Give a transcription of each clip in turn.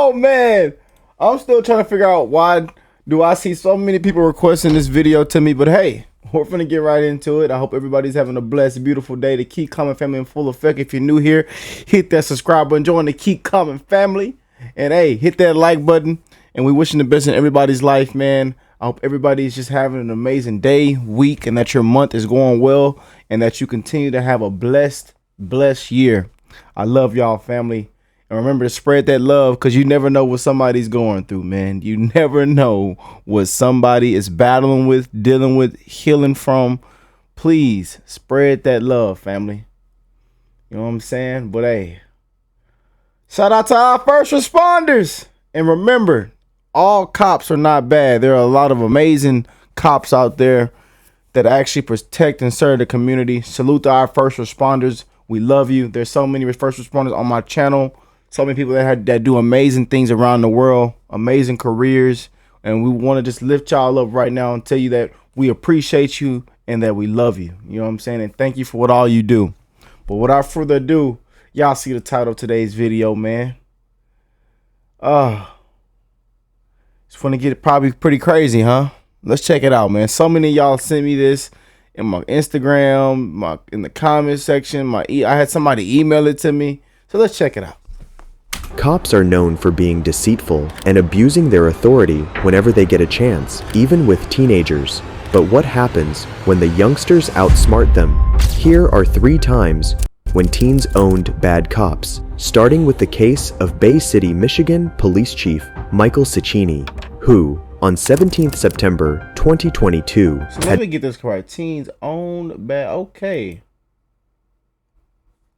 Oh man, I'm still trying to figure out why do I see so many people requesting this video to me, but hey, we're finna get right into it. I hope everybody's having a blessed, beautiful day. The Keep Coming family in full effect. If you're new here, hit that subscribe button, join the Keep Coming family, and hey, hit that like button. And we wishing the best in everybody's life, man. I hope everybody's just having an amazing day, week, and that your month is going well, and that you continue to have a blessed year. I love y'all, family. And remember to spread that love, because you never know what somebody's going through, man. You never know what somebody is battling with, dealing with, healing from. Please spread that love, family. You know what I'm saying? But hey, shout out to our first responders. And remember, all cops are not bad. There are a lot of amazing cops out there that actually protect and serve the community. Salute to our first responders. We love you. There's so many first responders on my channel. So many people that do amazing things around the world, amazing careers. And we want to just lift y'all up right now and tell you that we appreciate you and that we love you. You know what I'm saying? And thank you for what all you do. But without further ado, y'all see the title of today's video, man. It's going to get probably pretty crazy, huh? Let's check it out, man. So many of y'all sent me this in my Instagram, in the comment section. I had somebody email it to me. So let's check it out. Cops are known for being deceitful and abusing their authority whenever they get a chance, even with teenagers. But what happens when the youngsters outsmart them? Here are 3 times when teens owned bad cops, starting with the case of Bay City, Michigan Police Chief Michael Ciccini, who, on 17th September 2022, so let me get this correct. Teens owned bad. Okay.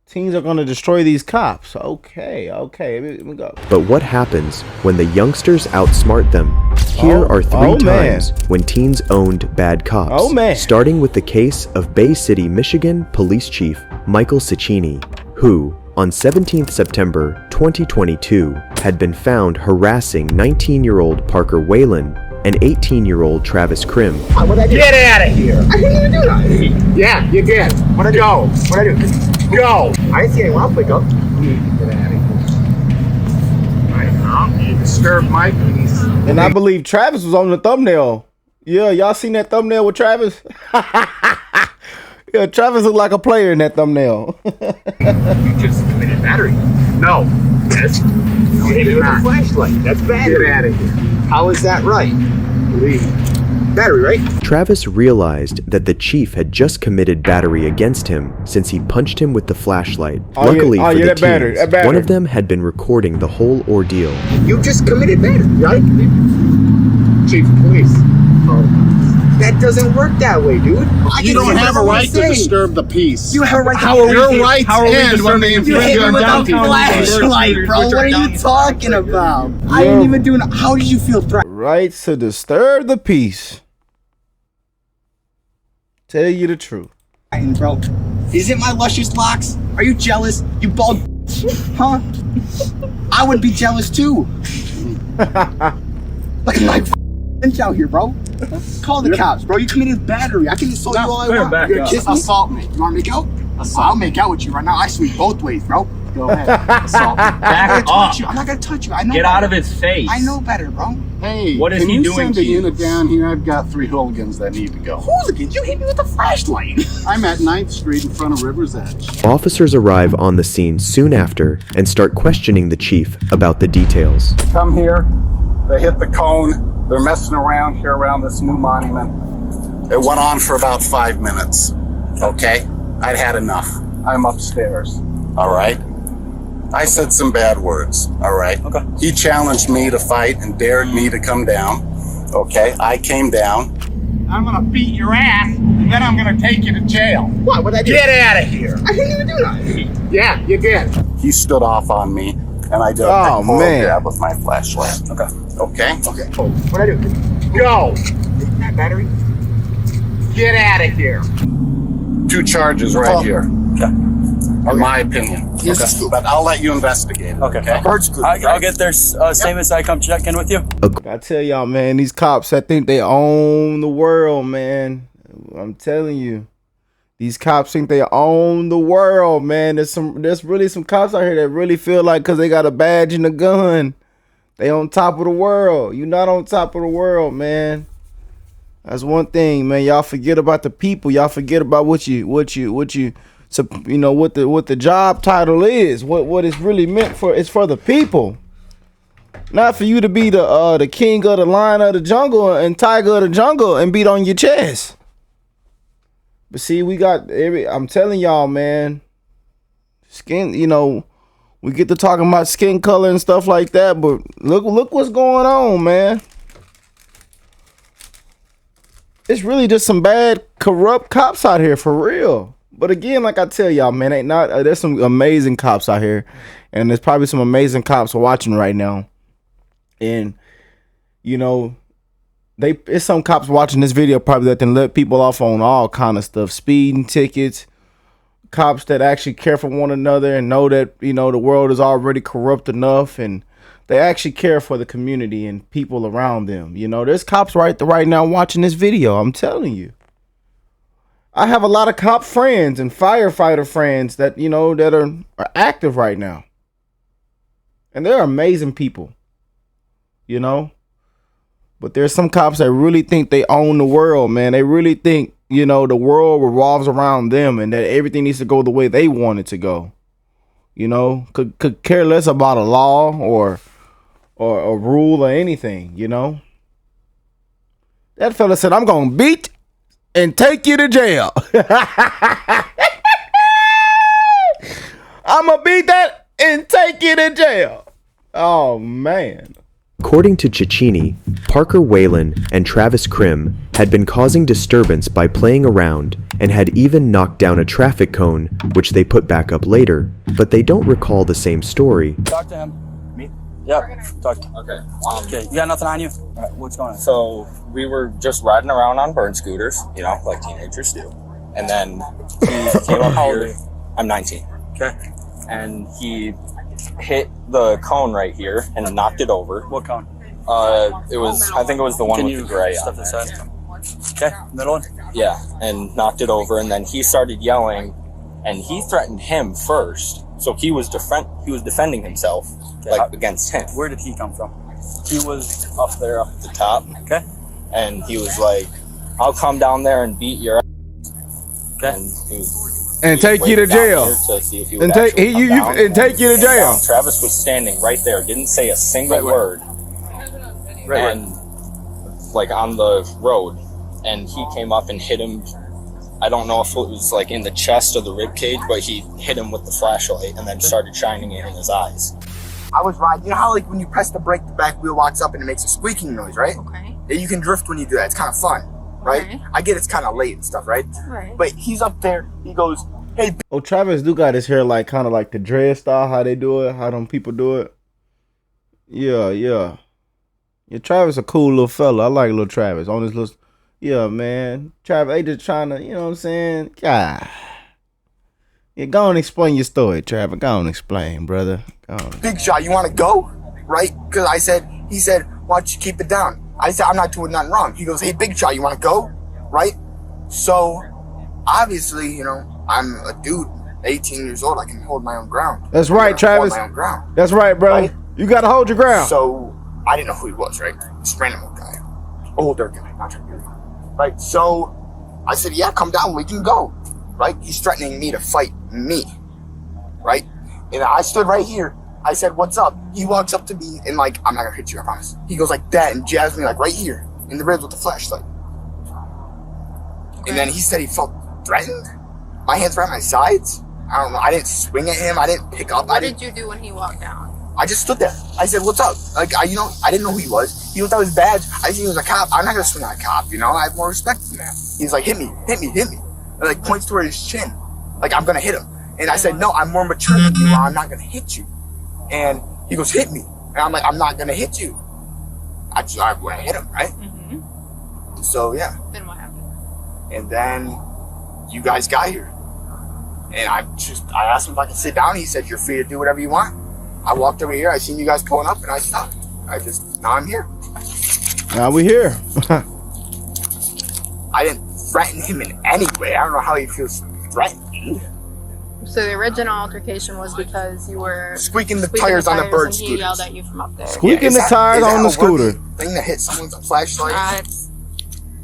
Teens are going to destroy these cops. Okay. Let me go. But what happens when the youngsters outsmart them? Here are 3 times when teens owned bad cops, starting with the case of Bay City, Michigan Police Chief Michael Ciccini, who, on 17th September 2022, had been found harassing 19-year-old Parker Whalen and 18-year-old Travis Krim. Get out of here! I didn't even do that. Yeah, you did. What'd I do? Go. What'd I do? Go! I didn't see anyone else wake up. Get out of here. I know. You disturbed my peace. And I believe Travis was on the thumbnail. Yeah, y'all seen that thumbnail with Travis? Yeah, Travis looked like a player in that thumbnail. You just committed battery. No. Yes. You hit me with a flashlight. That's battery. Get out of here. How is that right? Leave. Battery, right? Travis realized that the chief had just committed battery against him since he punched him with the flashlight. Luckily for the teens, one of them had been recording the whole ordeal. You just committed battery, right? Chief of police. That doesn't work that way, dude. You don't have a right to disturb the peace. You have a right to your rights end when they infringe on down people. Flashlight, bro. What are you talking about? I didn't even do it. How did you feel threatened? Rights to disturb the peace. Tell you the truth. Bro, is it my luscious locks? Are you jealous? You bald, huh? I would be jealous too. Look at my bench out here, bro. Call the cops, bro. You committed battery. I can insult you all I want. You're gonna kiss me? Assault me. You want to make out? I'll make out with you right now. I sweep both ways, bro. Go ahead. Assault me. Back off. I'm not gonna touch you. I know. Get better. out of his face. I know better, bro. Hey, what is can he you doing send to a you? unit down here? I've got 3 hooligans that need to go. Hooligans? You hit me with a flashlight. I'm at 9th Street in front of River's Edge. Officers arrive on the scene soon after and start questioning the chief about the details. Come here. They hit the cone. They're messing around here around this new monument. It went on for about 5 minutes. Okay? I'd had enough. I'm upstairs. All right? I said some bad words. All right? Okay. He challenged me to fight and dared me to come down. Okay? I came down. I'm gonna beat your ass, and then I'm gonna take you to jail. What? What'd I do? Get out of here. I didn't even do that. Yeah, you did. He stood off on me, and I did a big grab with my flashlight. Okay. Okay? Okay. Oh, what'd I do? Go! Isn't that battery? Get out of here. 2 charges right here. Okay. In my opinion. Yes. Okay. But I'll let you investigate it. Okay. I'll get their statements. I come check in with you. I tell y'all, man, these cops, I think they own the world, man. I'm telling you. These cops think they own the world, man. There's really some cops out here that really feel like because they got a badge and a gun They on top of the world. You not on top of the world, man. That's one thing, man. Y'all forget about the people. Y'all forget about what so, you know, what the job title is. What it's really meant for. It's for the people. Not for you to be the king of the lion of the jungle and tiger of the jungle and beat on your chest. But see, we got I'm telling y'all, man. Skin, you know, we get to talking about skin color and stuff like that, but look what's going on, man. It's really just some bad, corrupt cops out here for real. But again, like I tell y'all, man, there's some amazing cops out here, and there's probably some amazing cops watching right now. And you know, it's some cops watching this video probably that can let people off on all kind of stuff, speeding tickets. Cops that actually care for one another and know that, you know, the world is already corrupt enough, and they actually care for the community and people around them. You know, there's cops right now watching this video. I'm telling you. I have a lot of cop friends and firefighter friends that, you know, that are active right now. And they're amazing people. You know? But there's some cops that really think they own the world, man. They really think, you know, the world revolves around them and that everything needs to go the way they want it to go. You know, could care less about a law or a rule or anything, you know. That fella said, I'm going to beat and take you to jail. I'm going to beat that and take you to jail. Oh, man. According to Cecchini, Parker Whalen and Travis Krim had been causing disturbance by playing around and had even knocked down a traffic cone, which they put back up later, but they don't recall the same story. Talk to him. Me? Yep. Talk. Okay. Okay. You got nothing on you? All right. What's going on? So we were just riding around on burn scooters, you know, like teenagers do. And then he came up here. I'm 19. Okay. And he hit the cone right here and knocked it over. What cone? I think it was the one Can with you the gray step on this it. side? Okay. Middle one? Yeah, and knocked it over, and then he started yelling, and he threatened him first. So he was defending himself, like against him. Where did he come from? He was up there, up at the top. Okay. And he was like, "I'll come down there and beat your ass." Okay. And he was. And take you to jail. To see if he would And take actually come down and take you to jail. down. Travis was standing right there, didn't say a single word, and like on the road, and he came up and hit him. I don't know if it was like in the chest or the rib cage, but he hit him with the flashlight and then started shining it in his eyes. I was riding, you know how like when you press the brake, the back wheel locks up and it makes a squeaking noise, right? Okay. Yeah, you can drift when you do that. It's kind of fun, right? Okay. I get it's kind of late and stuff, right? Right. But he's up there. He goes, "Hey, Oh, Travis do got his hair like kind of like the dread style, how they do it, how them people do it. Yeah. Yeah, Travis a cool little fella. I like little Travis on his little. Yeah, man. Travis, they just trying to, you know what I'm saying? God. Yeah, go and explain your story, Travis. Go and explain, brother. Go on. Big Shot, you want to go?" Right? Because he said, "Why don't you keep it down?" I said, "I'm not doing nothing wrong." He goes, "Hey, Big Shot, you want to go?" Right? So, obviously, you know, I'm a dude, 18 years old. I can hold my own ground. That's right, Travis. Hold my own ground. That's right, brother. Right? You got to hold your ground. So, I didn't know who he was, right? This random old guy. Older guy, not trying to be rude. Right? So, I said, "Yeah, come down, we can go." Right? He's threatening me to fight me. Right? And I stood right here. I said, "What's up?" He walks up to me and like, "I'm not gonna hit you, I promise." He goes like that and jabs me like right here in the ribs with the flashlight. And then he said he felt threatened. My hands were at my sides. I don't know. I didn't swing at him. I didn't pick up. What did you do when he walked down? I just stood there. I said, "What's up?" Like, I didn't know who he was. He looked at his badge. I seen he was a cop. I'm not gonna swing at a cop, you know? I have more respect than that. He's like, "Hit me, hit me, hit me." And like points toward his chin. Like, I'm gonna hit him. And I said, "No, I'm more mature than you, or I'm not gonna hit you." And he goes, "Hit me." And I'm like, "I'm not gonna hit you." I want to hit him, right? Mm-hmm. So, yeah. Then what happened? And then you guys got here. And I asked him if I could sit down. He said, "You're free to do whatever you want." I walked over here. I seen you guys going up and I stopped. Now I'm here. Now we here. I didn't threaten him in any way. I don't know how he feels threatened. So the original altercation was because you were Squeaking the tires on the bird and he scooters. yelled at you from up there. Squeaking the tires on the scooter. Thing that hit someone's flashlight It's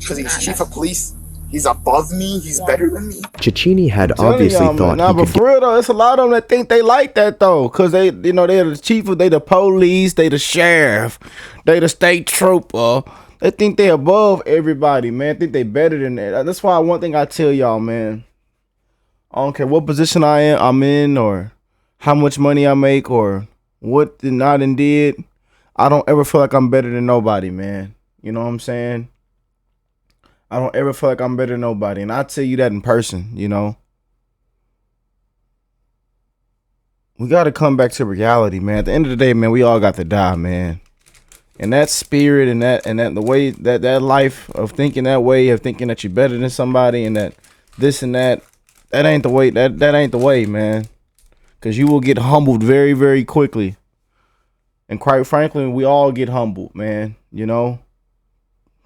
because he's chief of police. He's above me. He's better than me. Cecchini had Telling obviously y'all, thought man. Nah, he but could for real though, it's a lot of them that think they like that though, cause they, you know, they're the chief, they the police, they the sheriff, they the state trooper. They think they above everybody, man. Think they better than that. That's why one thing I tell y'all, man. I don't care what position I'm in, or how much money I make, or what I done did. I don't ever feel like I'm better than nobody, man. You know what I'm saying? I don't ever feel like I'm better than nobody. And I tell you that in person, you know. We got to come back to reality, man. At the end of the day, man, we all got to die, man. And that spirit and that the way that life of thinking that way, of thinking that you're better than somebody and that this and that ain't the way. That ain't the way, man. Because you will get humbled very, very quickly. And quite frankly, we all get humbled, man. You know.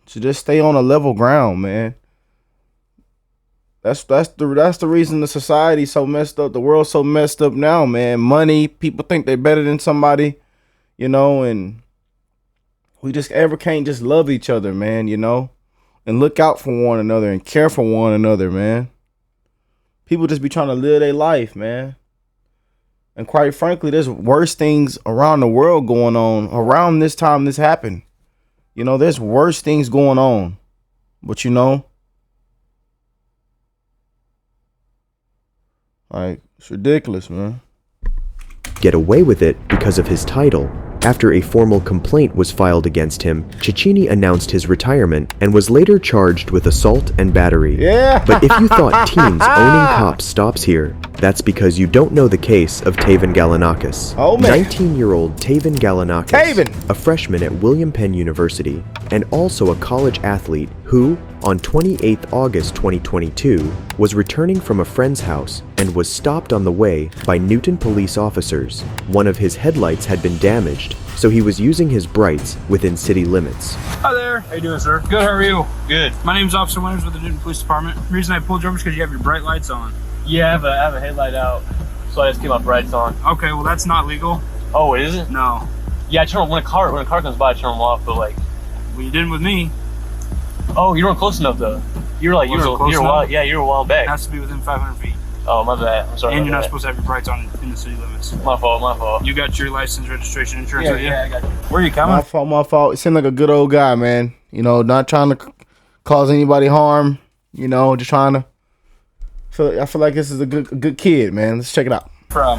So just stay on a level ground, man. That's the reason the society's so messed up. The world's so messed up now, man. Money, people think they're better than somebody, you know, and we just ever can't just love each other, man, you know, and look out for one another and care for one another, man. People just be trying to live their life, man. And quite frankly, there's worse things around the world going on around this time this happened. You know, there's worse things going on. But, you know, like, it's ridiculous, man. get away with it because of his title. After a formal complaint was filed against him, Cecchini announced his retirement and was later charged with assault and battery. Yeah. But if you thought teens owning cops stops here, that's because you don't know the case of Taven Galanakis. Oh, man. 19-year-old Taven Galanakis, Taven! a freshman at William Penn University, and also a college athlete who, on 28 August 2022, was returning from a friend's house and was stopped on the way by Newton police officers. One of his headlights had been damaged, so he was using his brights within city limits. Hi there. How you doing, sir? Good, how are you? Good. My name's Officer Winters with the Newton Police Department. The reason I pulled you over is because you have your bright lights on. Yeah, I have a headlight out, so I just keep my brights on. Okay, well that's not legal. Oh, is it? No. Yeah, I turn them when a car comes by, I turn them off. But like, Well, you didn't with me. oh, you weren't close enough though. You were like, you were a while, yeah, you were a while It back. has to be within 500 feet. Oh, my bad. I'm sorry. And you're about not that. supposed to have your brights on in the city limits. My fault. You got your license, registration, insurance Yeah, with you? yeah, I got you. Where are you coming? My fault. It seemed like a good old guy, man. You know, not trying to cause anybody harm. You know, just trying to. I feel like this is a good kid, man. Let's check it out. From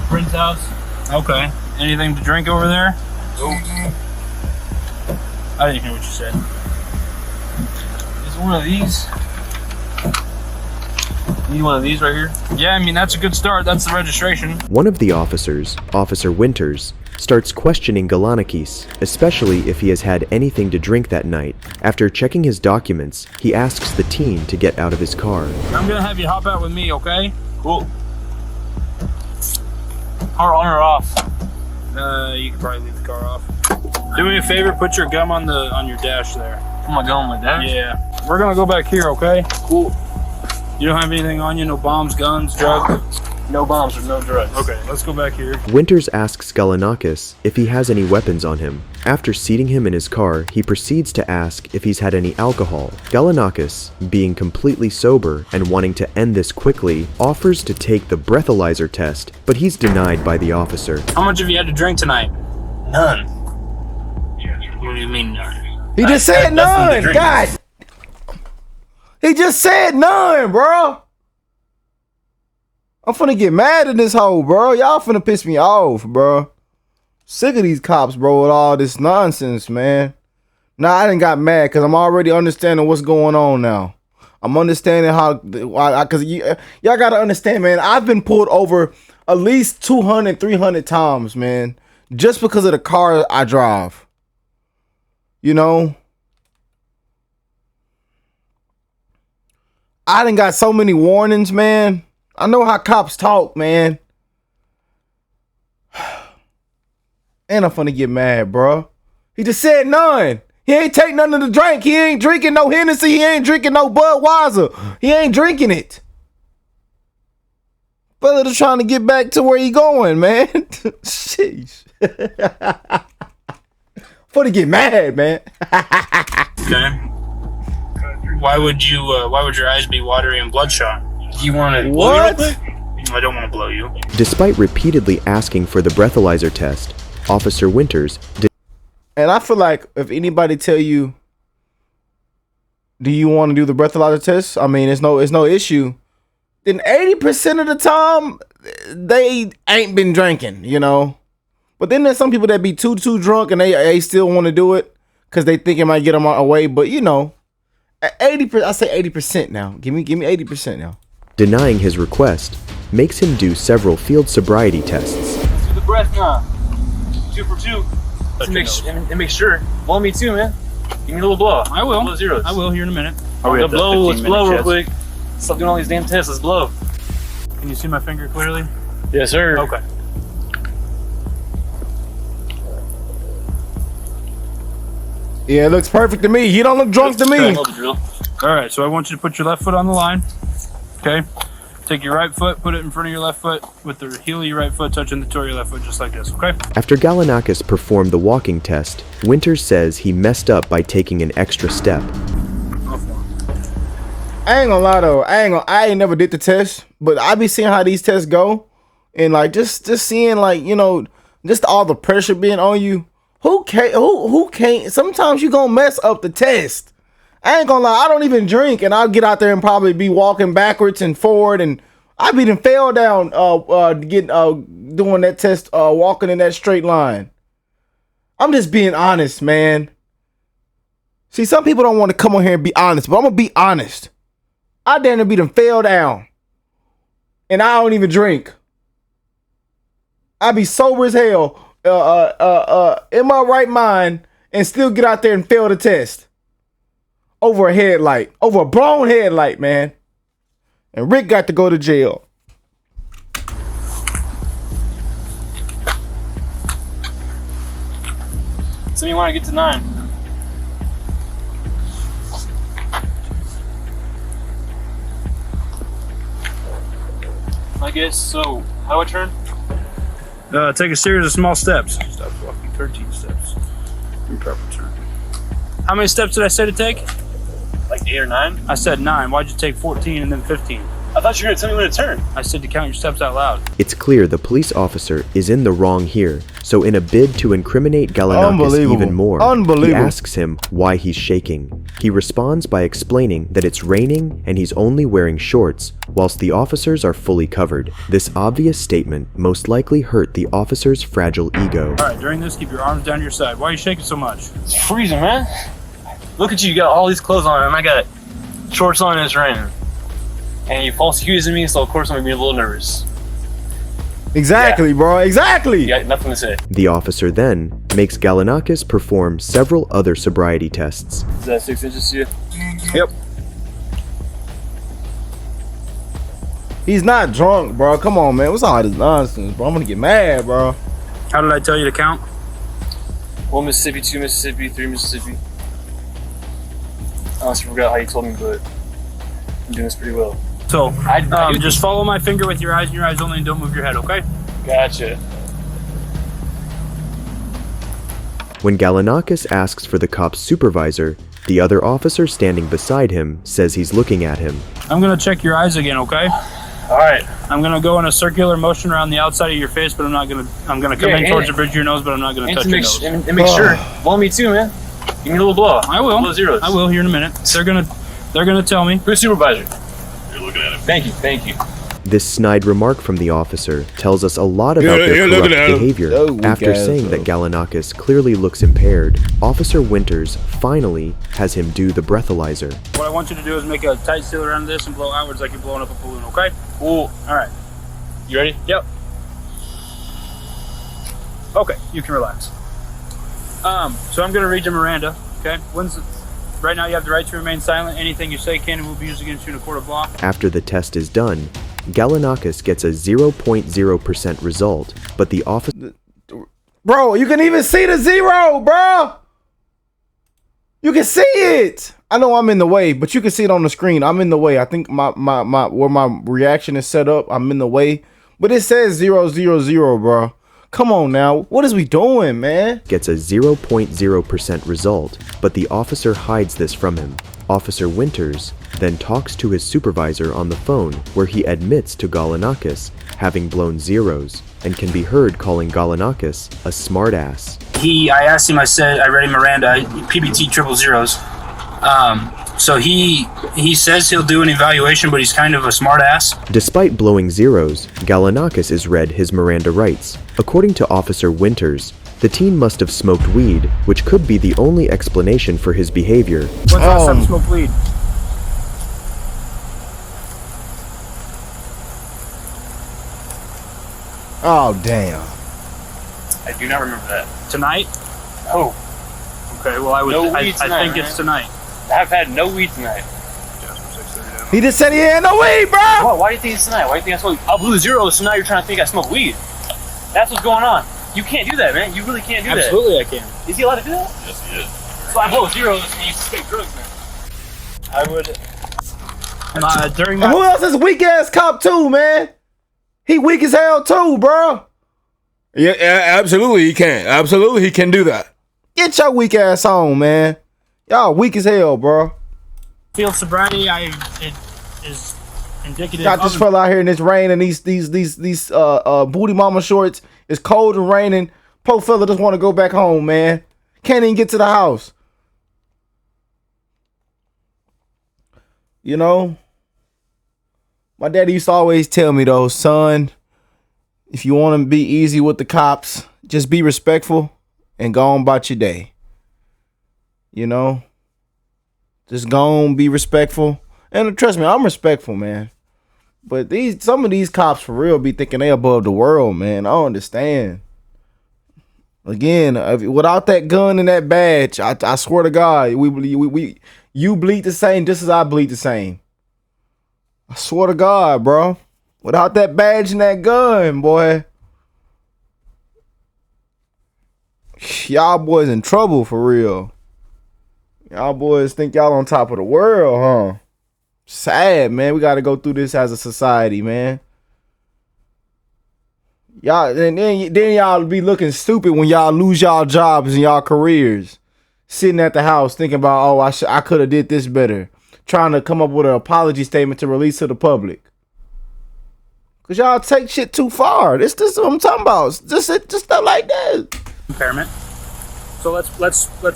Friend's house. Okay. Anything to drink over there? I didn't hear what you said. Is one of these? Need one of these right here? Yeah, I mean, that's a good start. That's the registration. One of the officers, Officer Winters, starts questioning Galanakis, especially if he has had anything to drink that night. After checking his documents, he asks the teen to get out of his car. I'm gonna have you hop out with me, okay? Cool. Car on or off? You can probably leave the car off. Do me a favor, put your gum on your dash there. Put my gun like that? Yeah. We're gonna go back here, okay? Cool. You don't have anything on you? No bombs, guns, drugs? No bombs or no drugs. Okay, let's go back here. Winters asks Galanakis if he has any weapons on him. After seating him in his car, he proceeds to ask if he's had any alcohol. Galanakis, being completely sober and wanting to end this quickly, offers to take the breathalyzer test, but he's denied by the officer. How much have you had to drink tonight? None. What do you mean none? He just said none. God. He just said none, bro. I'm finna get mad at this hoe, bro. Y'all finna piss me off, bro. Sick of these cops, bro, with all this nonsense, man. Nah, I done got mad because I'm already understanding what's going on now. I'm understanding how, because y'all got to understand, man, I've been pulled over at least 200, 300 times, man, just because of the car I drive. You know? I done got so many warnings, man. I know how cops talk, man. And I'm finna get mad, bro. He just said none. He ain't take nothing to drink. He ain't drinking no Hennessy. He ain't drinking no Budweiser. He ain't drinking it. Brother just trying to get back to where he going, man. Sheesh. For to get mad, man. Okay. Why would your eyes be watery and bloodshot? Do you want to blow you real quick? I don't want to blow you. Despite repeatedly asking for the breathalyzer test, Officer Winters And I feel like if anybody tell you, do you want to do the breathalyzer test? I mean, it's no issue. Then 80% of the time, they ain't been drinking, you know. But then there's some people that be too drunk and they still want to do it because they think it might get them away. But you know, 80%, I say 80% now. Give me 80% now. denying his request, makes him do several field sobriety tests. Do the breath now. 2 for 2. To make sure. Blow me too, man. Give me a little blow. I will. Blow zeros. I will here in a minute. Let's blow real quick. Stop doing all these damn tests. Let's blow. Can you see my finger clearly? Yes, sir. Okay. Yeah, it looks perfect to me. He don't look drunk to me. All right, so I want you to put your left foot on the line. Okay. Take your right foot, put it in front of your left foot, with the heel of your right foot touching the toe of your left foot, just like this, okay? After Gallinakis performed the walking test, Winters says he messed up by taking an extra step. I ain't gonna lie though, I ain't never did the test, but I be seeing how these tests go, and like just seeing, like, you know, just all the pressure being on you. Who can't? Sometimes you gonna mess up the test. I ain't gonna lie, I don't even drink, and I'll get out there and probably be walking backwards and forward, and I be done fell down doing that test, walking in that straight line. I'm just being honest, man. See, some people don't want to come on here and be honest, but I'm gonna be honest. I damn near be done fell down, and I don't even drink. I be sober as hell, in my right mind, and still get out there and fail the test. Over a headlight. Over a blown headlight, man. And Rick got to go to jail. So you want to get to 9? I guess so. How I turn? Take a series of small steps. Stop walking 13 steps. Improper turn. How many steps did I say to take? Like 8 or 9? I said 9. Why'd you take 14 and then 15? I thought you were going to tell me when to turn. I said to count your steps out loud. It's clear the police officer is in the wrong here, so in a bid to incriminate Gallinakis even more, he asks him why he's shaking. He responds by explaining that it's raining and he's only wearing shorts, whilst the officers are fully covered. This obvious statement most likely hurt the officer's fragile ego. Alright, during this, keep your arms down your side. Why are you shaking so much? It's freezing, man. Look at you got all these clothes on, and I got shorts on and it's raining. And you false accusing me, so of course I'm gonna be a little nervous. Exactly, bro. Exactly. You got nothing to say. The officer then makes Gallinakis perform several other sobriety tests. Is that 6 inches to you? Yep. He's not drunk, bro. Come on, man. What's all this nonsense, bro? I'm gonna get mad, bro. How did I tell you to count? 1 Mississippi, 2 Mississippi, 3 Mississippi. I honestly forgot how you told me, but I'm doing this pretty well. So, just follow my finger with your eyes and your eyes only, and don't move your head, okay? Gotcha. When Gallinakis asks for the cop's supervisor, the other officer standing beside him says he's looking at him. I'm gonna check your eyes again, okay? Alright. I'm gonna go in a circular motion around the outside of your face, but I'm gonna come in towards the bridge of your nose, but I'm not gonna touch your nose. And make sure, blow me too, man. Give me a little blow. I will. Blow zeros. I will here in a minute. They're gonna tell me. Who's supervisor? You're looking at him. Thank you. This snide remark from the officer tells us a lot about their corrupt behavior. After saying that Gallinakis clearly looks impaired, Officer Winters finally has him do the breathalyzer. What I want you to do is make a tight seal around this and blow outwards like you're blowing up a balloon, okay? Cool. Alright. You ready? Yep. Okay, you can relax. So I'm gonna read you Miranda, okay? Right now you have the right to remain silent. Anything you say can and will be used against you in a court of law. After the test is done, Gallinakis gets a 0.0% result, but the officer... Bro, you can even see the 0, bro. You can see it. I know I'm in the way, but you can see it on the screen. I'm in the way. I think my where my reaction is set up, I'm in the way. But it says 000, bro. Come on now. What is we doing, man? Gets a 0.0% result, but the officer hides this from him. Officer Winters then talks to his supervisor on the phone, where he admits to Galanakis having blown zeros and can be heard calling Galanakis a smartass. I asked him, I read him Miranda, PBT triple zeros. So he says he'll do an evaluation, but he's kind of a smart ass. Despite blowing zeros, Galanakis is read his Miranda rights. According to Officer Winters, the teen must have smoked weed, which could be the only explanation for his behavior. When's the last time you smoked weed? Oh, damn. I do not remember that. Tonight? Oh, Okay, well I think it's tonight. I've had no weed tonight. He just said he had no weed, bro. What? Why do you think it's tonight? Why do you think I smoke? I blew zeros, so now you're trying to think I smoke weed. That's what's going on. You can't do that, man. You really can't do that. Absolutely I can. Is he allowed to do that? Yes, he is. So I blow zeros and you smoke drugs, man. I would... during And who my... else is weak ass cop too, man? He weak as hell too, bro. Yeah, absolutely he can. Absolutely he can do that. Get your weak ass on, man. Y'all weak as hell, bro. Field sobriety, it is indicative Got this of... fella out here in this rain and these booty mama shorts. It's cold and raining. Poor fella just want to go back home, man. Can't even get to the house. You know, my daddy used to always tell me though, son, if you want to be easy with the cops, just be respectful and go on about your day. You know, just go on, be respectful. And trust me, I'm respectful, man. But some of these cops for real be thinking they above the world, man. I don't understand. Again, without that gun and that badge, I swear to God, you bleed the same just as I bleed the same. I swear to God, bro. Without that badge and that gun, boy, y'all boys in trouble for real. Y'all boys think y'all on top of the world, huh? Sad, man. We got to go through this as a society, man. Y'all, and then y'all be looking stupid when y'all lose y'all jobs and y'all careers, sitting at the house thinking about, oh, I could have did this better, trying to come up with an apology statement to release to the public. Cause y'all take shit too far. This what I'm talking about. Just stuff like that. Impairment. So let's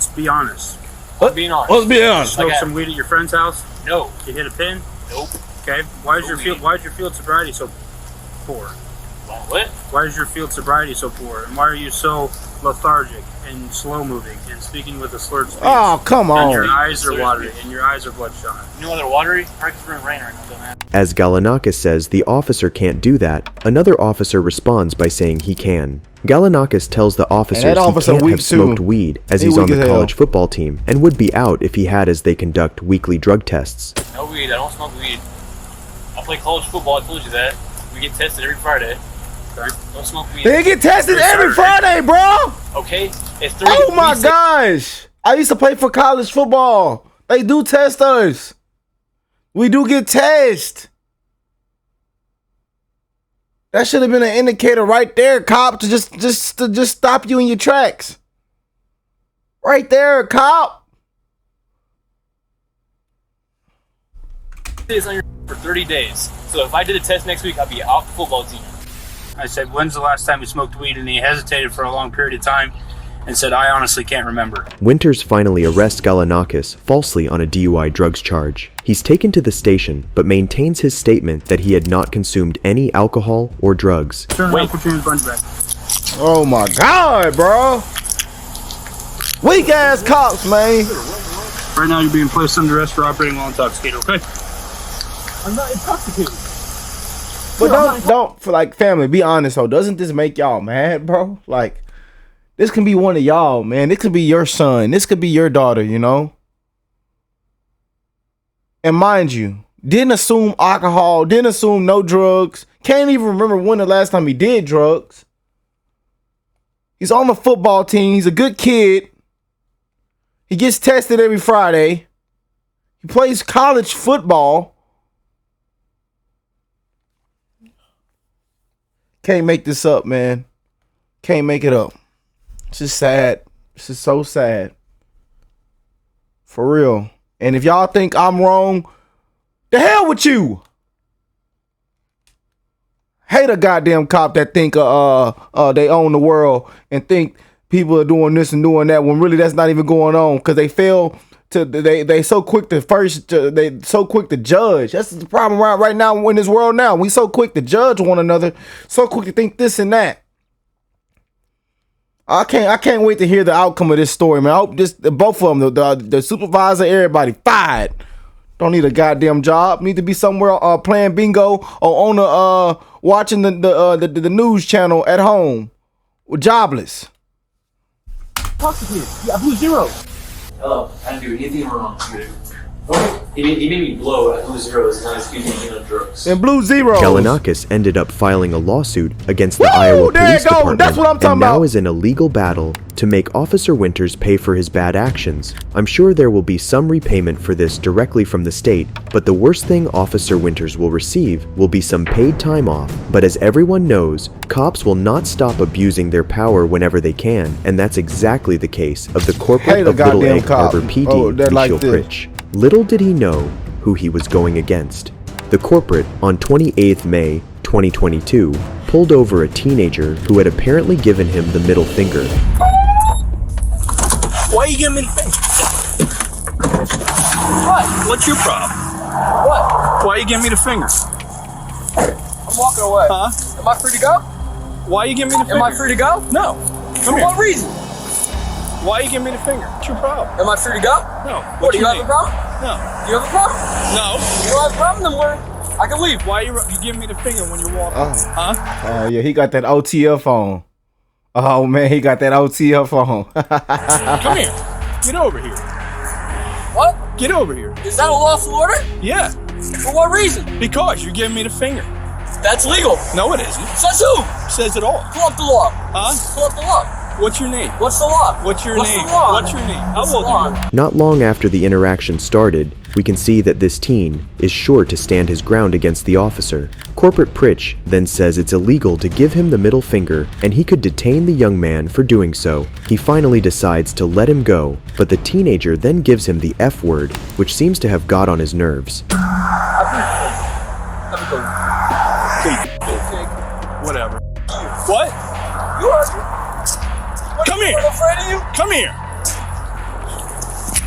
be honest. Let's be honest. Let's be honest. Smoke some weed at your friend's house? No. You hit a pin? Nope. Okay. Why is your field sobriety so poor? What? Why is your field sobriety so poor? And why are you so lethargic and slow moving and speaking with a slurred speech? Oh, come And your on. eyes are watery and your eyes are bloodshot. You know why they're watery? Probably because we're in rain right now, dumbass. As Galanakis says the officer can't do that, another officer responds by saying he can. Galanakis tells the officers he officer can't weak have too. smoked weed as He he's on weak the as hell. college football team and would be out if he had as they conduct weekly drug tests. No weed. I don't smoke weed. I play college football. I told you that. We get tested every Friday. Okay. Don't smoke weed. They get tested every Friday, bro. Okay? It's 3 Oh my gosh. I used to play for college football. They do test us. We do get tested. That should have been an indicator right there, cop, to just stop you in your tracks. Right there, cop. It's on your for 30 days. So if I did a test next week, I'd be off the football team. I said, when's the last time you smoked weed? And he hesitated for a long period of time and said, I honestly can't remember. Winters finally arrests Galanakis falsely on a DUI drugs charge. He's taken to the station, but maintains his statement that he had not consumed any alcohol or drugs. Turn around, put your hands behind your back. Oh my God, bro. Weak ass cops, man. Right now you're being placed under arrest for operating while intoxicated, okay? I'm not intoxicated. But don't for like family, be honest though. Doesn't this make y'all mad, bro? Like, this can be one of y'all, man. This could be your son. This could be your daughter, you know? And mind you, didn't assume alcohol, didn't assume no drugs. Can't even remember when the last time he did drugs. He's on the football team. He's a good kid. He gets tested every Friday. He plays college football. Can't make this up, man. Can't make it up. It's just sad. It's just so sad. For real. And if y'all think I'm wrong, the hell with you. Hate a goddamn cop that think they own the world and think people are doing this and doing that when really that's not even going on, because they fail to they so quick to judge. That's the problem right now in this world now. We so quick to judge one another, so quick to think this and that. I can't wait to hear the outcome of this story, man. I hope both of them, the supervisor, everybody fired. Don't need a goddamn job. Need to be somewhere playing bingo or on watching the news channel at home. Jobless. Talk to me. Yeah, who's Zero? Hello, I didn't do anything wrong, dude. He made me blow at Blue Zero is not excusing me on drugs. And Blue Zero. Galanakis ended up filing a lawsuit against the Iowa Police Department. That's what I'm talking and now about. is in a legal battle to make Officer Winters pay for his bad actions. I'm sure there will be some repayment for this directly from the state, but the worst thing Officer Winters will receive will be some paid time off. But as everyone knows, cops will not stop abusing their power whenever they can, and that's exactly the case of the corporate of Little Egg Harbor PD, Michel Pritch. Little did he know who he was going against. The corporate, on 28th May 2022, pulled over a teenager who had apparently given him the middle finger. Why are you giving me the finger? What? What's your problem? What? Why are you giving me the finger? I'm walking away. Huh? Am I free to go? Why are you giving me the finger? Am I free to go? No. For what reason? Why are you giving me the finger? What's your problem? Am I free to go? No. What, do you have a problem? No. Do you have a problem? No. You don't have a problem, then we're, I can leave. Why are you giving me the finger when you're walking? Huh? Oh yeah, he got that OTF on. Oh man, he got that OTF on. Come here. Get over here. What? Get over here. Is that a lawful order? Yeah. For what reason? Because you're giving me the finger. That's legal. No, it isn't. Says who? Says it all. Pull up the law. Huh? Pull up the law. What's your name? What's the law? What's your What's name? The law? What's your name? How old are you? Not long after the interaction started, we can see that this teen is sure to stand his ground against the officer. Corporate Pritch then says it's illegal to give him the middle finger and he could detain the young man for doing so. He finally decides to let him go, but the teenager then gives him the F word, which seems to have got on his nerves. Whatever. What? You heard me. Come here. I'm afraid of you. Come here.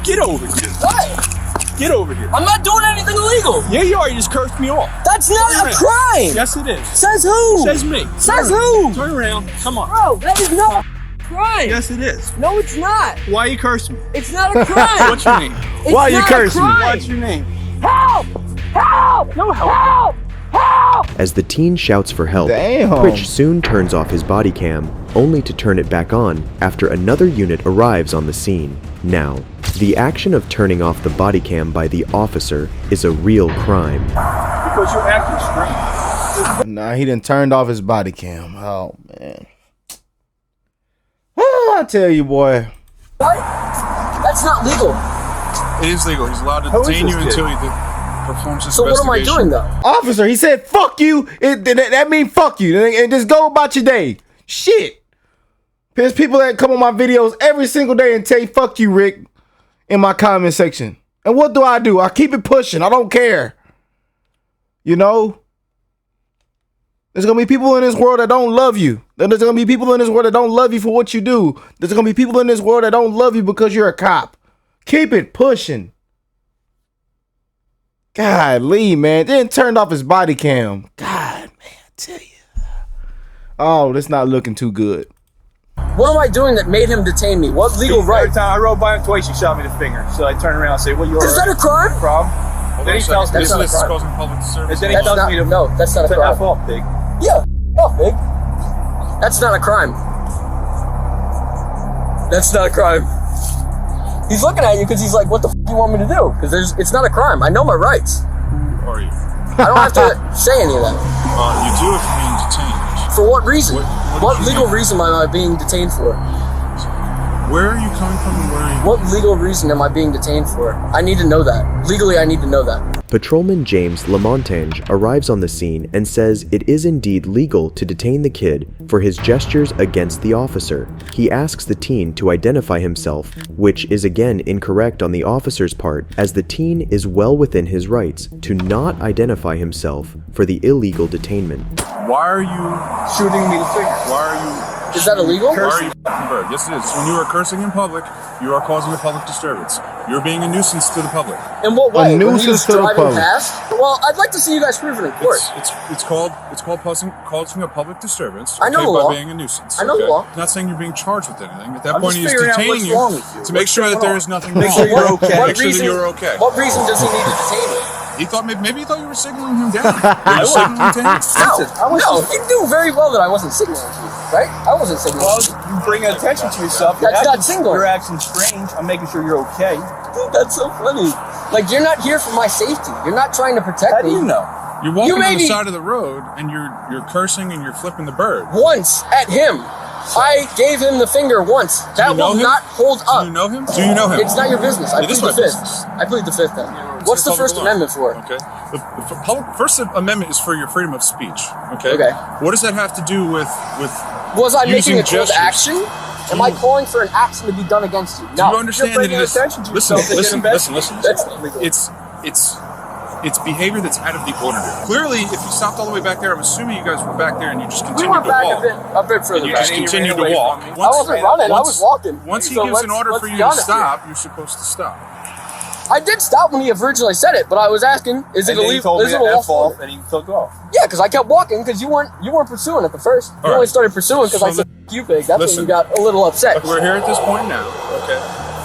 Get over here. What? Get over here. I'm not doing anything illegal. Yeah, you are. You just cursed me off. That's not a crime. Yes, it is. Says who? Says me. Says who? Turn around. Come on. Bro, that is not a crime. Yes, it is. No, it's not. Why you cursing me? It's not a crime. What's your name? It's Why you not cursing a me? crime. What's your name? Help! Help! No help. Help! Help! As the teen shouts for help, Damn. Pritch soon turns off his body cam, only to turn it back on after another unit arrives on the scene. Now, the action of turning off the body cam by the officer is a real crime. Because you're acting strange. Nah, he done turned off his body cam. Oh man. Oh, I tell you, boy. What? That's not legal. It is legal. He's allowed to Who is detain this you kid? until he performs his So what am I investigation. doing though? Officer, he said, fuck you. That mean fuck you. And just go about your day. Shit. There's people that come on my videos every single day and say, fuck you, Rick, in my comment section. And what do? I keep it pushing. I don't care. You know? There's going to be people in this world that don't love you. There's going to be people in this world that don't love you for what you do. There's going to be people in this world that don't love you because you're a cop. Keep it pushing. Golly, man. Then turned off his body cam. God, man, I tell you. Oh, that's not looking too good. What am I doing that made him detain me? What legal right? Every time I rode by him twice, he shot me the finger. So I turn around and say, "Well, you're Is that a crime? problem?" Then he tells me, That's not a This is crime. causing public service. and then he That's tells not, me to no, that's not a crime. F off, pig. Yeah, off, big. That's not a crime. That's not a crime. He's looking at you because he's like, what the f*** do you want me to do? Because it's not a crime. I know my rights. Who are you? I don't have to say any of that. You do if you're being detained. For what reason? What What did you legal do? reason am I being detained for? Where are you coming from and where are you? What legal reason am I being detained for? I need to know that. Legally, I need to know that. Patrolman James Lamontagne arrives on the scene and says it is indeed legal to detain the kid for his gestures against the officer. He asks the teen to identify himself, which is again incorrect on the officer's part, as the teen is well within his rights to not identify himself for the illegal detainment. Why are you Shooting me the finger. Why are you? Is that illegal? Why are you f***ing bird? Yes, it is. When you are cursing in public, you are causing a public disturbance. You're being a nuisance to the public. In what way? A nuisance to the driving public. past? Well, I'd like to see you guys prove it in court. It's called causing a public disturbance. I know okay, the law. by being a nuisance. I know the okay? law. I'm not saying you're being charged with anything. At that I'm point, just he's figuring out detaining what's wrong with you. to make What's sure that going there on? is nothing Make wrong. sure you're okay. Make sure that you're okay. What reason does he need to detain me? He thought maybe he thought you were signaling him down. Were you signaling to him? No, you knew very well that I wasn't signaling to you, right? I wasn't signaling. Well, to you. you bring attention to yourself. That's not signaling. Your action's strange. I'm making sure you're okay. Dude, that's so funny. Like, you're not here for my safety. You're not trying to protect me. How do you know? You're walking on the maybe- side of the road and you're cursing and you're flipping the bird. Once at him. I gave him the finger once. That know will him? not hold up. Do you know him? Do you know him? It's not your business. I It is plead the my fifth. business. I plead the fifth then. What's the It's First public Amendment for? Okay. The First Amendment is for your freedom of speech. Okay. Okay. What does that have to do with Was I using making a call gestures? to action? Am I calling for an action to be done against you? Do No. you understand that it is? attention to Listen, yourself listen, and get listen, invested. listen. It's behavior that's out of the ordinary. Clearly, if you stopped all the way back there, I'm assuming you guys were back there and you just We continued went to back walk. a bit further And you back. just continued to walk. I wasn't running, I was walking. Once he So gives an order let's for you be to honest stop, you're supposed to stop. I did stop when he originally said it, but I was asking, is it And then he illegal? told Is me it a to F lawful off, order? and he took off. Yeah, because I kept walking because you weren't pursuing at the first. You All only right. started pursuing because So I said "F you pig." That's when listen. you got a little upset. We're here at this point now. Okay.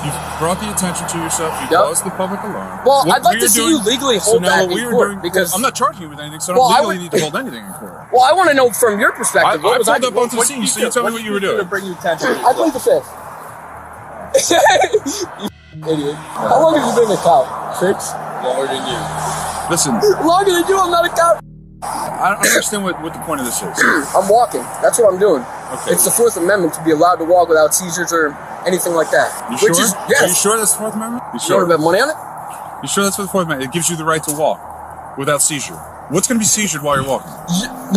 You've brought the attention to yourself. You Yep. caused the public alarm. Well, What I'd like we to are see doing- you legally so hold now that what we in are court doing, because I'm not charging you with anything, so I Well, don't I legally would- need to hold anything in court. Well, I want to know from your perspective. What I was I pulled up onto the scene, so you tell me what you were doing. To bring you attention. I plead the fifth. You idiot. How long have you been a cop? 6? Longer than you. Listen, Longer than you, I'm not a cop. I don't understand what the point of this is. I'm walking. That's what I'm doing. Okay. It's the Fourth Amendment to be allowed to walk without seizures or anything like that. You Which sure? is, Are you yes. sure that's the Fourth Amendment? You You sure? want to bet money on it? You sure that's what the Fourth Amendment? It gives you the right to walk without seizure. What's going to be seizured while you're walking?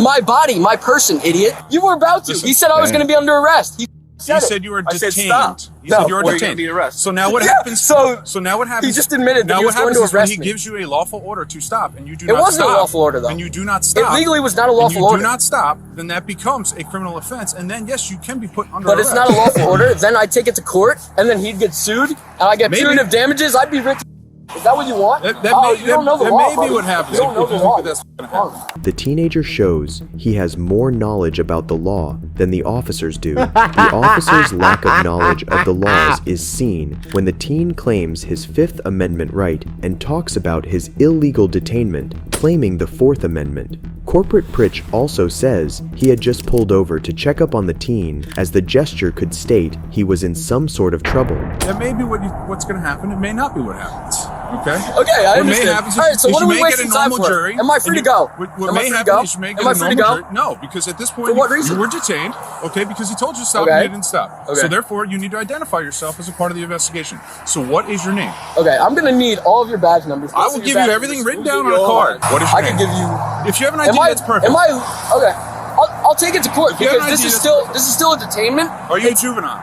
My body, my person, idiot. You were about to. Listen, He said I was man. going to be under arrest. He You said said you were I said detained. stop. You said you were Or you're detained. gonna be arrested. So now what Yeah, happens? so now what happens? he just admitted that now he was what going happens to is when arrest he me. gives you a lawful order to stop, and you do It not wasn't a stop. lawful order, though. And you do not stop. It legally was not a and lawful you order. do not stop, then that becomes a criminal offense, and then yes, you can be put under But arrest. it's not a lawful order. Then I take it to court, and then he'd get sued, and I get Maybe. punitive damages. I'd be rich. Is that what you want? That you don't know the that law, may be buddy. what happens You don't know if the you law. think that that's going to happen. The teenager shows he has more knowledge about the law than the officers do. The officer's lack of knowledge of the laws is seen when the teen claims his Fifth Amendment right and talks about his illegal detainment, claiming the Fourth Amendment. Corporate Pritch also says he had just pulled over to check up on the teen, as the gesture could state he was in some sort of trouble. That may be what's going to happen. It may not be what happens. Okay. Okay, I What may understand. happen is All right, so is what you are we may get a wasting time normal for? jury. Am I free and to go? What Am I may free to happen go? is you may get Am I a free to normal go? jury. No, because at this point For what reason? you were detained. Okay, because he told you to stop Okay. and you didn't stop. Okay. So therefore, you need to identify yourself as a part of the investigation. So what is your name? Okay, I'm gonna need all of your badge numbers. I Most will of give your you badge everything numbers. written down on a card. What is your I name? can give you. If you have an Am ID, I? that's perfect. Am I? Okay, I'll take it to court If you have because an this ID, is that's still a detainment. Are you a juvenile?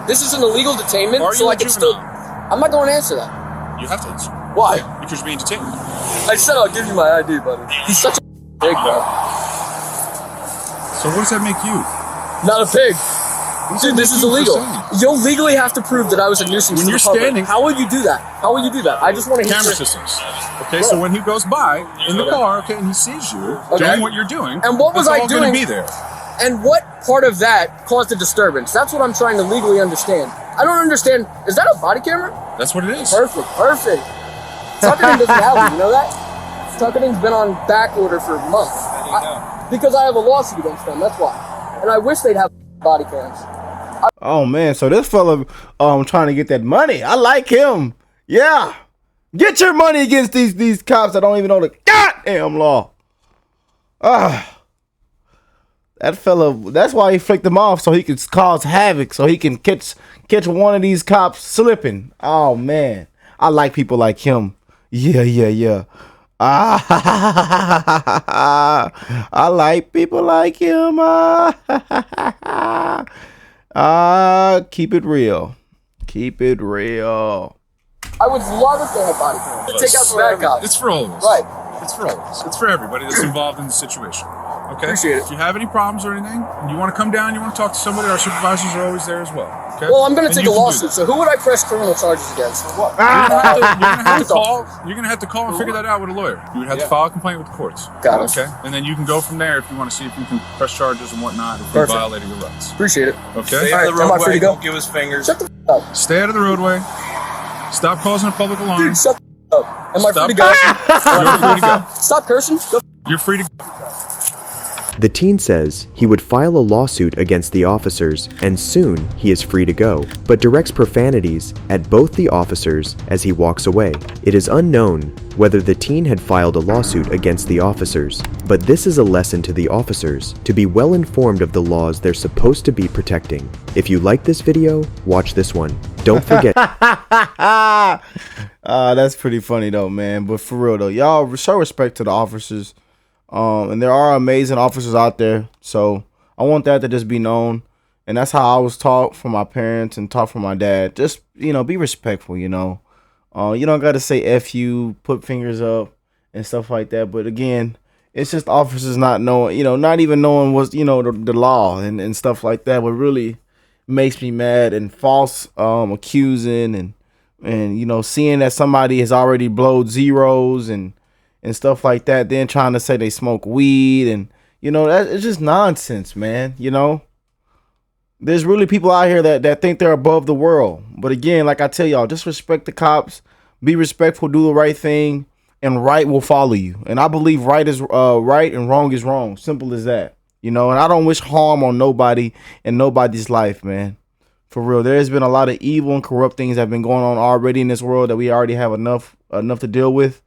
This is an illegal detainment, Are so you I a can still. juvenile? I'm not going to answer that. You have to answer. Why? Because you're being detained. I said I'll give you my ID, buddy. He's such a pig, bro. So what does that make you? Not a pig. Dude, this is you for illegal. saying? You'll legally have to prove that I was a nuisance When to you're the public. standing- How will you do that? How will you do that? I just want to hear Camera your- systems. Okay, so when he goes by in the car, okay, and he sees you Okay. doing what you're doing, And what was that's I all gonna doing? be there. And what part of that caused a disturbance? That's what I'm trying to legally understand. I don't understand. Is that a body camera? That's what it is. Perfect, perfect. Tuckerton doesn't have it, you know that? Tuckerton's been on back order for months. Because I have a lawsuit against them, that's why. And I wish they'd have body cams. Oh man, so this fella trying to get that money. I like him. Yeah. Get your money against these cops that don't even know the goddamn law. That fella, that's why he flicked them off, so he could cause havoc, so he can catch one of these cops slipping. Oh man. I like people like him. Yeah. I like people like him. Keep it real. Keep it real. I would love if they had body cams. Take out the bad cops. It's for all of us. Right. It's for all of us. It's for everybody that's involved in the situation. Okay? Appreciate it. If you have any problems or anything, and you want to come down, you want to talk to somebody, our supervisors are always there as well. Okay? Well, I'm going to And take you a can do lawsuit, that. so who would I press criminal charges against? For what? You're gonna have to call. You're gonna have to call and figure that out with a lawyer. You would have to file a complaint with the courts. Got it. Okay, and then you can go from there if you want to see if you can press charges and whatnot if you Perfect. violated your rights. Appreciate it. Okay. All right, am I free to go? Don't give us fingers. Shut the f- up. Stay out of the roadway. Stop causing a public alarm. Dude, shut the f- up. Am I free to go? You're free to go. Stop cursing. Go f- You're free to go. The teen says he would file a lawsuit against the officers and soon he is free to go, but directs profanities at both the officers as he walks away. It is unknown whether the teen had filed a lawsuit against the officers, but this is a lesson to the officers to be well informed of the laws they're supposed to be protecting. If you like this video, watch this one. Don't forget. That's pretty funny though, man. But for real though, y'all show respect to the officers. And there are amazing officers out there. So I want that to just be known. And that's how I was taught from my parents and taught from my dad. Just, you know, be respectful, you know. You don't got to say F you, put fingers up and stuff like that. But again, it's just officers not knowing, you know, not even knowing what's, you know, the law and stuff like that. What really makes me mad, and false accusing and, you know, seeing that somebody has already blowed zeros and stuff like that, then trying to say they smoke weed, and you know, that it's just nonsense, man. You know, there's really people out here that think they're above the world. But again, like I tell y'all, just respect the cops, be respectful, do the right thing, and right will follow you. And I believe right is right and wrong is wrong. Simple as that. You know, and I don't wish harm on nobody in nobody's life, man. For real, there's been a lot of evil and corrupt things that have been going on already in this world that we already have enough to deal with.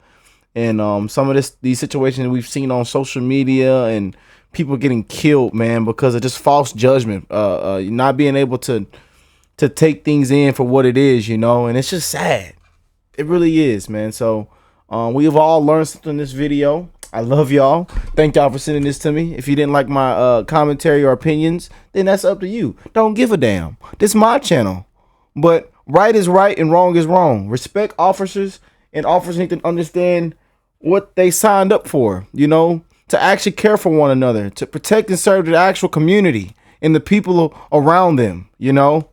And some of these situations we've seen on social media, and people getting killed, man, because of just false judgment, not being able to take things in for what it is, you know. And it's just sad. It really is, man. So we have all learned something in this video. I love y'all. Thank y'all for sending this to me. If you didn't like my commentary or opinions, then that's up to you. Don't give a damn. This is my channel. But right is right and wrong is wrong. Respect officers, and officers need to understand what they signed up for, you know, to actually care for one another, to protect and serve the actual community and the people around them, you know.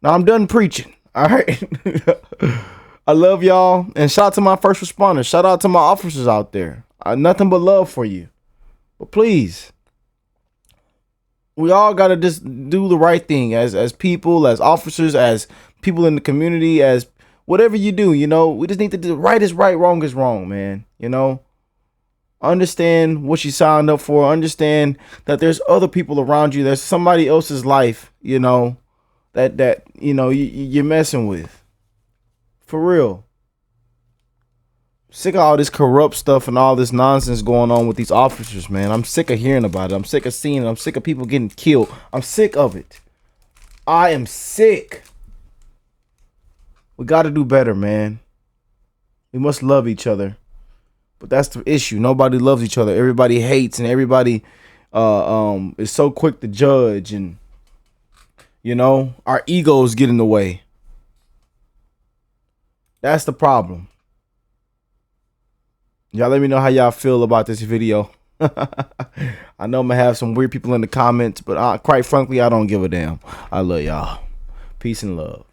Now I'm done preaching. All right. I love y'all, and shout out to my first responders. Shout out to my officers out there. Nothing but love for you. But please, we all got to just do the right thing as people, as officers, as people in the community, as whatever you do, you know. We just need to do right is right, wrong is wrong, man. You know, understand what you signed up for. Understand that there's other people around you. There's somebody else's life, you know, that you know you're messing with. For real. Sick of all this corrupt stuff and all this nonsense going on with these officers, man. I'm sick of hearing about it. I'm sick of seeing it. I'm sick of people getting killed. I'm sick of it. I am sick. We got to do better, man. We must love each other. But that's the issue. Nobody loves each other. Everybody hates, and everybody is so quick to judge, and you know, our egos get in the way. That's the problem. Y'all let me know how y'all feel about this video. I know I'm gonna have some weird people in the comments, but quite frankly, I don't give a damn. I love y'all. Peace and love.